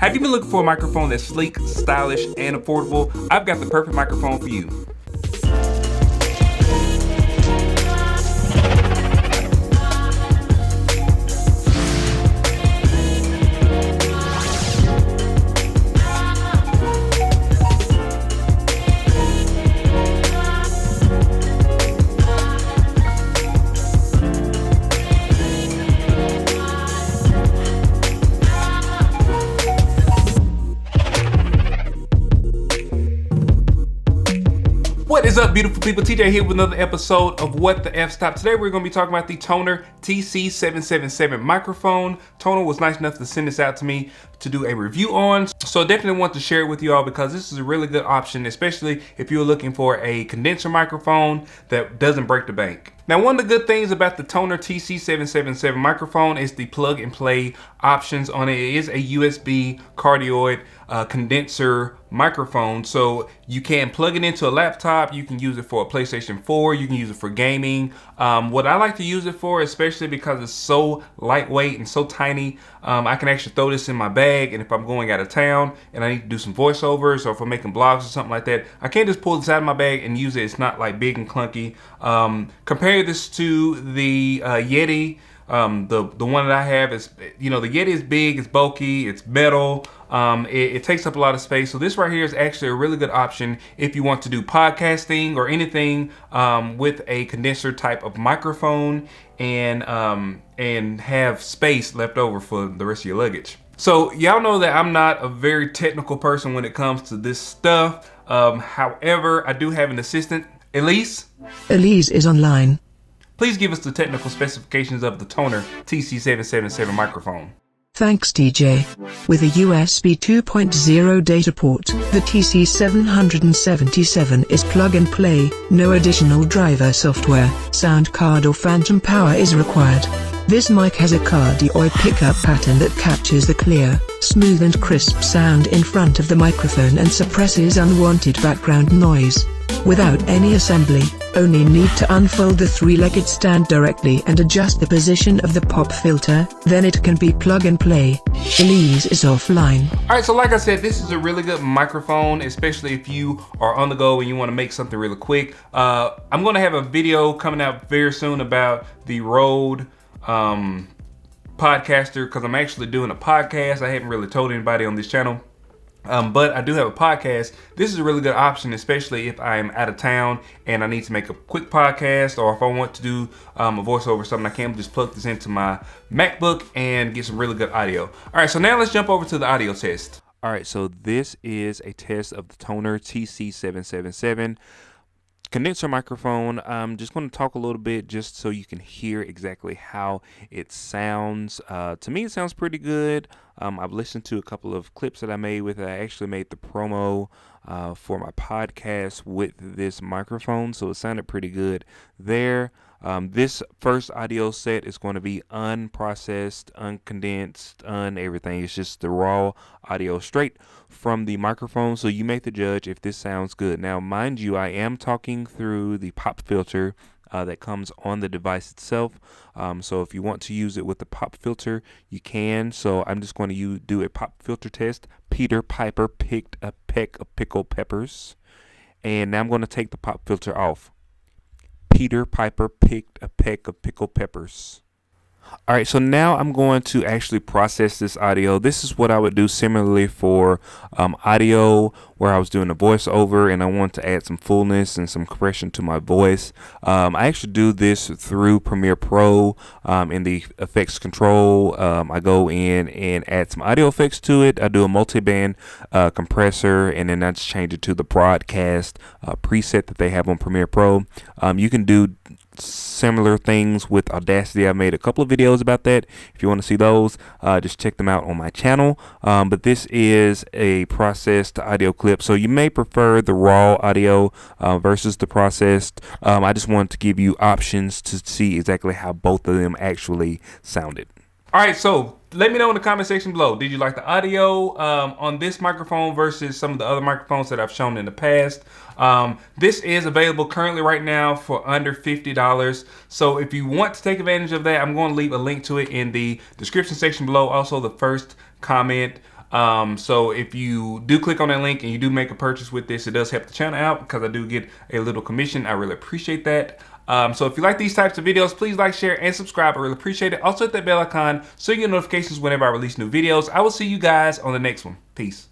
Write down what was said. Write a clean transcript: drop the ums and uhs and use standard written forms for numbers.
Have you been looking for a microphone that's sleek, stylish, and affordable? I've got the perfect microphone for you. What is up, beautiful people? TJ here with another episode of What the F Stop. Today we're going to be talking about the TONOR TC-777 microphone. TONOR was nice enough to send this out to me to do a review on. So I definitely want to share it with you all because this is a really good option, especially if you're looking for a condenser microphone that doesn't break the bank. Now, one of the good things about the TONOR TC-777 microphone is the plug and play options on it. It is a USB cardioid condenser microphone, so you can plug it into a laptop. You can use it for a PlayStation 4. You can use it for gaming. What I like to use it for, especially because it's so lightweight and so tiny, I can actually throw this in my bag, and if I'm going out of town and I need to do some voiceovers or if I'm making blogs or something like that, I can't just pull this out of my bag and use it. It's not like big and clunky. Compare this to the Yeti. The one that I have is, the Yeti is big, it's bulky, it's metal. It takes up a lot of space. So this right here is actually a really good option if you want to do podcasting or anything with a condenser type of microphone and have space left over for the rest of your luggage. So y'all know that I'm not a very technical person when it comes to this stuff. However, I do have an assistant, Elise. Elise is online. Please give us the technical specifications of the TONOR TC-777 microphone. Thanks, DJ. With a USB 2.0 data port, the TC-777 is plug and play. No additional driver software, sound card or phantom power is required. This mic has a cardioid pickup pattern that captures the clear, smooth and crisp sound in front of the microphone and suppresses unwanted background noise. Without any assembly, only need to unfold the three-legged stand directly and adjust the position of the pop filter, then it can be plug and play. Elise is offline. Alright, so like I said, this is a really good microphone, especially if you are on the go and you want to make something really quick. I'm going to have a video coming out very soon about the Rode Podcaster, because I'm actually doing a podcast. I haven't really told anybody on this channel. But I do have a podcast. This is a really good option, especially if I'm out of town and I need to make a quick podcast, or if I want to do a voiceover or something. I can just plug this into my MacBook and get some really good audio. All right, so now let's jump over to the audio test. All right, so this is a test of the TONOR TC-777 condenser microphone. I'm just going to talk a little bit just so you can hear exactly how it sounds. To me, it sounds pretty good. I've listened to a couple of clips that I made with it. I actually made the promo for my podcast with this microphone, so it sounded pretty good there. This first audio set is going to be unprocessed, uncondensed, everything. It's just the raw audio straight from the microphone, so you make the judge if this sounds good. Now, mind you, I am talking through the pop filter that comes on the device itself. So if you want to use it with the pop filter, you can. So I'm just going to do a pop filter test. Peter Piper picked a peck of pickled peppers. And now I'm going to take the pop filter off. Peter Piper picked a peck of pickled peppers. All right, so now I'm going to actually process this audio. This is what I would do similarly for audio where I was doing a voiceover and I want to add some fullness and some compression to my voice. I actually do this through Premiere Pro in the effects control. I go in and add some audio effects to it. I do a multi-band compressor, and then I just change it to the broadcast preset that they have on Premiere Pro. You can do similar things with Audacity. I made a couple of videos about that. If you want to see those, just check them out on my channel. But this is a processed audio clip, so you may prefer the raw audio versus the processed. I just wanted to give you options to see exactly how both of them actually sounded. All right, so let me know in the comment section below. Did you like the audio on this microphone versus some of the other microphones that I've shown in the past? This is available currently right now for under $50. So if you want to take advantage of that, I'm going to leave a link to it in the description section below. Also, the first comment So if you do click on that link and you do make a purchase with this, it does help the channel out because I do get a little commission. I really appreciate that. So if you like these types of videos, please like, share, and subscribe. I really appreciate it. Also hit that bell icon so you get notifications whenever I release new videos. I will see you guys on the next one. Peace.